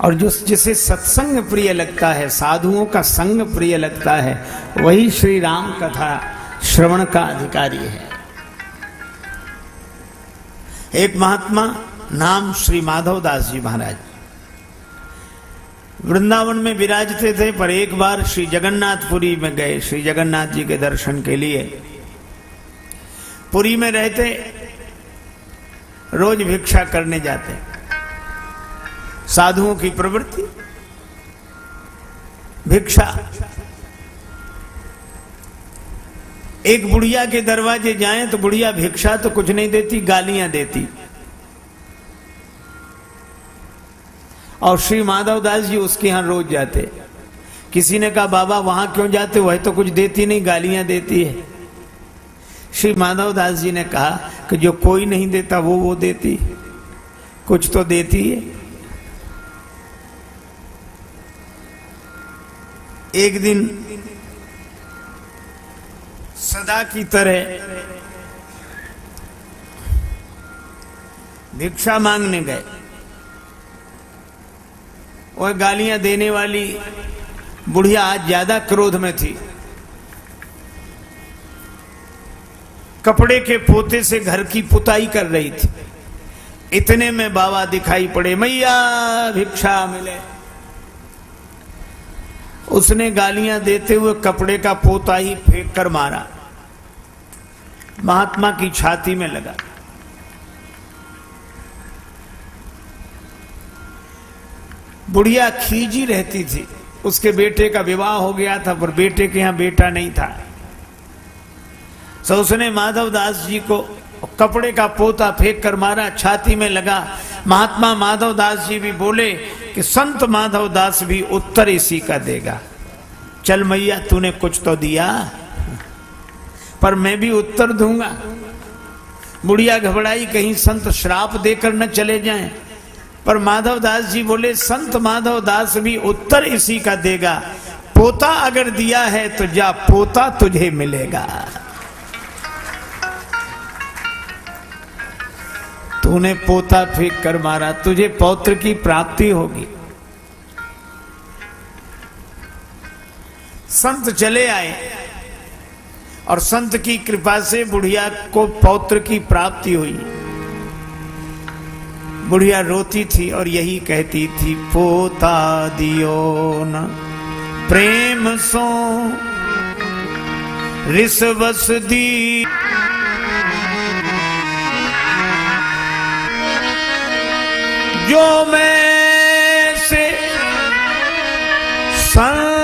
और जो जिसे सत्संग प्रिय लगता है, साधुओं का संग प्रिय लगता है, वही श्री राम कथा श्रवण का अधिकारी है। एक महात्मा नाम श्री माधव दास जी महाराज वृंदावन में विराजते थे, पर एक बार श्री जगन्नाथपुरी में गए श्री जगन्नाथ जी के दर्शन के लिए। पुरी में रहते, रोज भिक्षा करने जाते। साधुओं की प्रवृत्ति भिक्षा। एक बुढ़िया के दरवाजे जाएं तो बुढ़िया भिक्षा तो कुछ नहीं देती, गालियां देती। और श्री माधव दास जी उसके यहां रोज जाते। किसी ने कहा बाबा वहां क्यों जाते, वह तो कुछ देती नहीं, गालियां देती है। श्री माधव दास जी ने कहा कि जो कोई नहीं देता वो देती, कुछ तो देती है। एक दिन सदा की तरह भिक्षा मांगने गए। और गालियां देने वाली बुढ़िया आज ज्यादा क्रोध में थी। कपड़े के पोते से घर की पुताई कर रही थी। इतने में बाबा दिखाई पड़े, मैया भिक्षा मिले। उसने गालियां देते हुए कपड़े का पोता ही फेंक कर मारा, महात्मा की छाती में लगा। बुढ़िया खींची रहती थी। उसके बेटे का विवाह हो गया था, पर बेटे के यहां बेटा नहीं था। तो उसने माधव दास जी को कपड़े का पोता फेंक कर मारा, छाती में लगा। महात्मा माधव दास जी भी बोले कि संत माधव दास भी उत्तर इसी का देगा। चल मैया तूने कुछ तो दिया, पर मैं भी उत्तर दूंगा। बुढ़िया घबराई, कहीं संत श्राप देकर न चले जाएं। पर माधव दास जी बोले संत माधव दास भी उत्तर इसी का देगा। पोता अगर दिया है तो जा, पोता तुझे मिलेगा। तूने पोता फेंक कर मारा, तुझे पौत्र की प्राप्ति होगी। संत चले आए और संत की कृपा से बुढ़िया को पौत्र की प्राप्ति हुई। बुढ़िया रोती थी और यही कहती थी, पोता दियो न प्रेम सो रिसवस दी। जो मैं से संत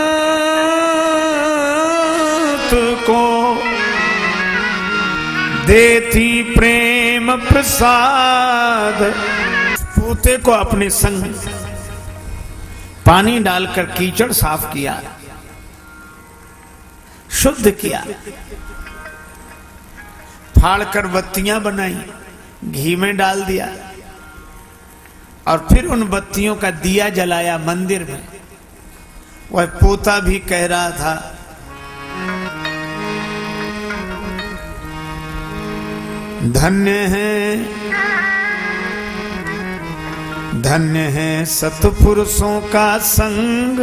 को देती प्रेम प्रसाद। पोते को अपने संग पानी डालकर कीचड़ साफ किया, शुद्ध किया, फाड़कर बत्तियां बनाई, घी में डाल दिया और फिर उन बत्तियों का दिया जलाया मंदिर में। वह पोता भी कह रहा था, धन्य है सतपुरुषों का संग,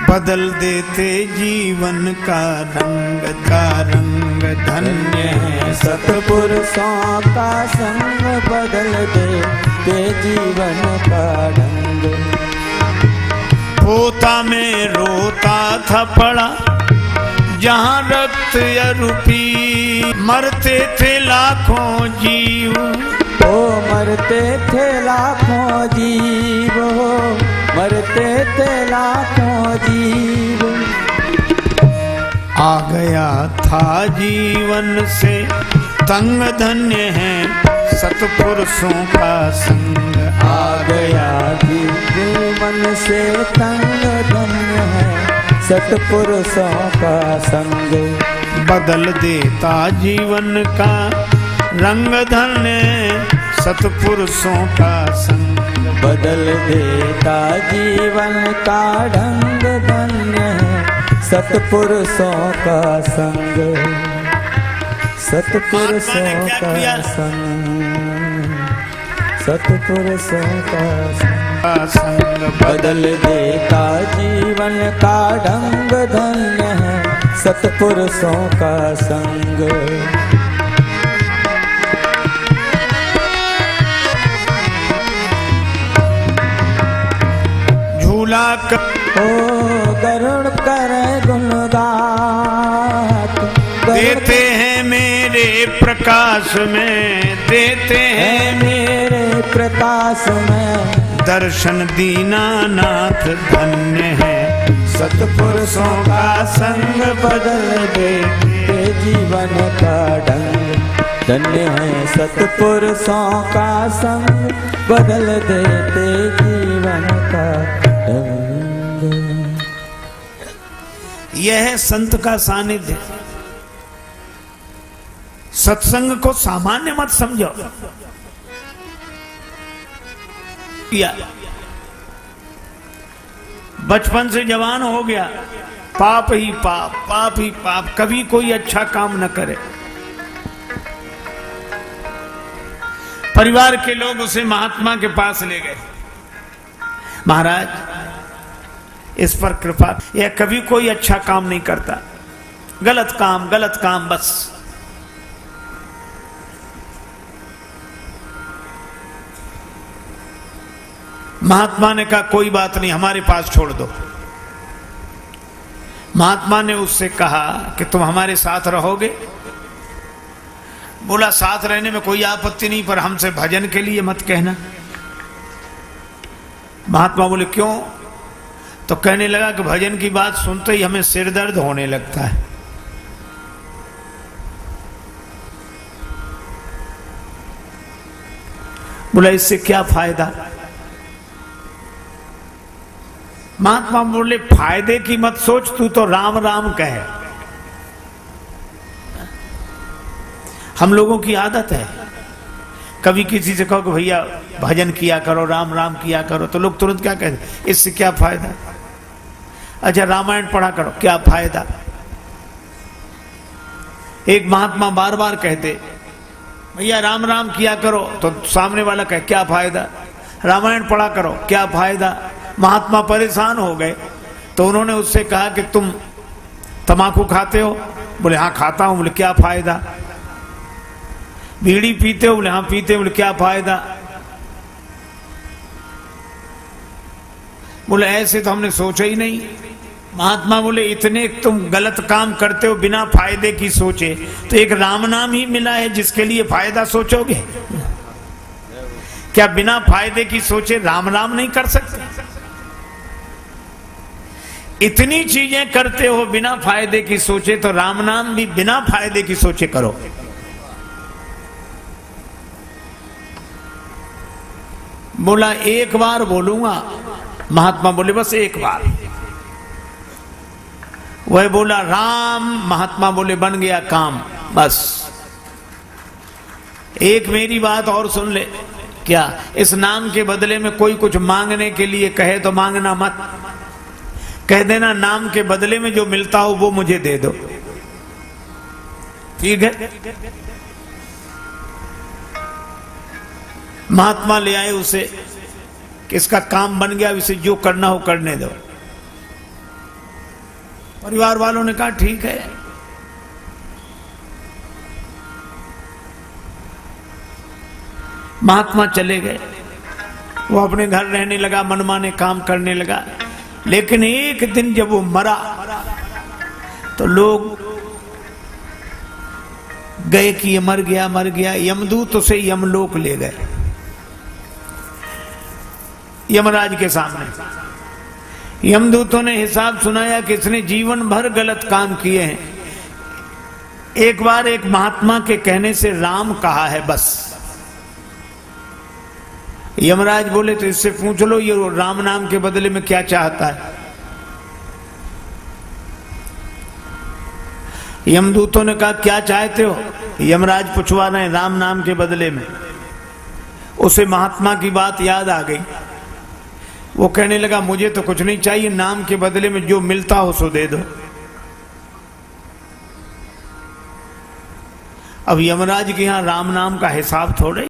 बदल देते जीवन का रंग का रंग। धन्य है सतपुरुषों का संग, बदल देते जीवन का रंग। पोता में रोता था पड़ा, जहाँ रक्त अरूपी, मरते थे लाखों जीव। ओ मरते थे लाखों जीव, मरते थे लाखों जीव। आ गया था जीवन से तंग, धन्य है सतपुरुषों का संग। आ गया जीवन से तंग, धन्य है सतपुरुषों का संग। बदल देता जीवन का रंग, धन्य सतपुरुषों का संग। बदल देता जीवन का ढंग, धन्य है सतपुरुषों का संग। सतपुरुषों का संग, सतपुरुषों का संग। संग बदल देता जीवन का ढंग, धन्य है सत्पुरुषों का संग। झूला ओ गरुड़ करे गुणगात, देते हैं मेरे प्रकाश में, देते हैं मेरे प्रकाश में दर्शन दीनानाथ धन्य है सत्पुरुषों का संग बदल देते जीवन का ढंग, धन्य है सत्पुरुषों का संग, बदल देते जीवन का ढंग। यह है संत का सानिध्य। सत्संग को सामान्य मत समझो। बचपन से जवान हो गया, पाप ही पाप, पाप ही पाप, कभी कोई अच्छा काम न करे। परिवार के लोग उसे महात्मा के पास ले गए, महाराज इस पर कृपा। यह कभी कोई अच्छा काम नहीं करता, गलत काम बस। महात्मा ने कहा कोई बात नहीं, हमारे पास छोड़ दो। महात्मा ने उससे कहा कि तुम हमारे साथ रहोगे? बोला साथ रहने में कोई आपत्ति नहीं, पर हमसे भजन के लिए मत कहना। महात्मा बोले क्यों? तो कहने लगा कि भजन की बात सुनते ही हमें सिर दर्द होने लगता है। बोला इससे क्या फायदा? महात्मा बोले फायदे की मत सोच, तू तो राम राम कहे। हम लोगों की आदत है, कभी किसी से कहो कि भैया भजन किया करो, राम राम किया करो, तो लोग तुरंत क्या कहते, इससे क्या फायदा? अच्छा रामायण पढ़ा करो, क्या फायदा? एक महात्मा बार बार कहते भैया राम राम किया करो, तो सामने वाला कहे क्या फायदा? रामायण पढ़ा करो, क्या फायदा? महात्मा परेशान हो गए, तो उन्होंने उससे कहा कि तुम तम्बाकू खाते हो? बोले हाँ खाता हूं। बोले क्या फायदा? बीड़ी पीते हो? बोले हाँ पीते। बोले क्या फायदा? बोले ऐसे तो हमने सोचा ही नहीं। महात्मा बोले इतने तुम गलत काम करते हो बिना फायदे की सोचे, तो एक राम नाम ही मिला है जिसके लिए फायदा सोचोगे? क्या बिना फायदे की सोचे राम राम नहीं कर सकते? इतनी चीजें करते हो बिना फायदे की सोचे, तो राम नाम भी बिना फायदे की सोचे करो। बोला एक बार बोलूंगा। महात्मा बोले बस एक बार। वह बोला राम, महात्मा बोले बन गया काम। बस एक मेरी बात और सुन ले। क्या? इस नाम के बदले में कोई कुछ मांगने के लिए कहे तो मांगना मत, कह देना नाम के बदले में जो मिलता हो वो मुझे दे दो, ठीक है? महात्मा ले आए उसे कि इसका काम बन गया, इसे जो करना हो करने दो। परिवार वालों ने कहा ठीक है। महात्मा चले गए, वो अपने घर रहने लगा, मनमाने काम करने लगा। लेकिन एक दिन जब वो मरा तो लोग गए कि ये मर गया मर गया। यमदूत उसे यमलोक ले गए, यमराज के सामने। यमदूतों ने हिसाब सुनाया कि इसने जीवन भर गलत काम किए हैं, एक बार एक महात्मा के कहने से राम कहा है बस। यमराज बोले तो इससे पूछ लो ये राम नाम के बदले में क्या चाहता है। यमदूतों ने कहा क्या चाहते हो? यमराज पूछवा रहे राम नाम के बदले में। उसे महात्मा की बात याद आ गई। वो कहने लगा मुझे तो कुछ नहीं चाहिए, नाम के बदले में जो मिलता हो सो दे दो। अब यमराज के यहां राम नाम का हिसाब थोड़े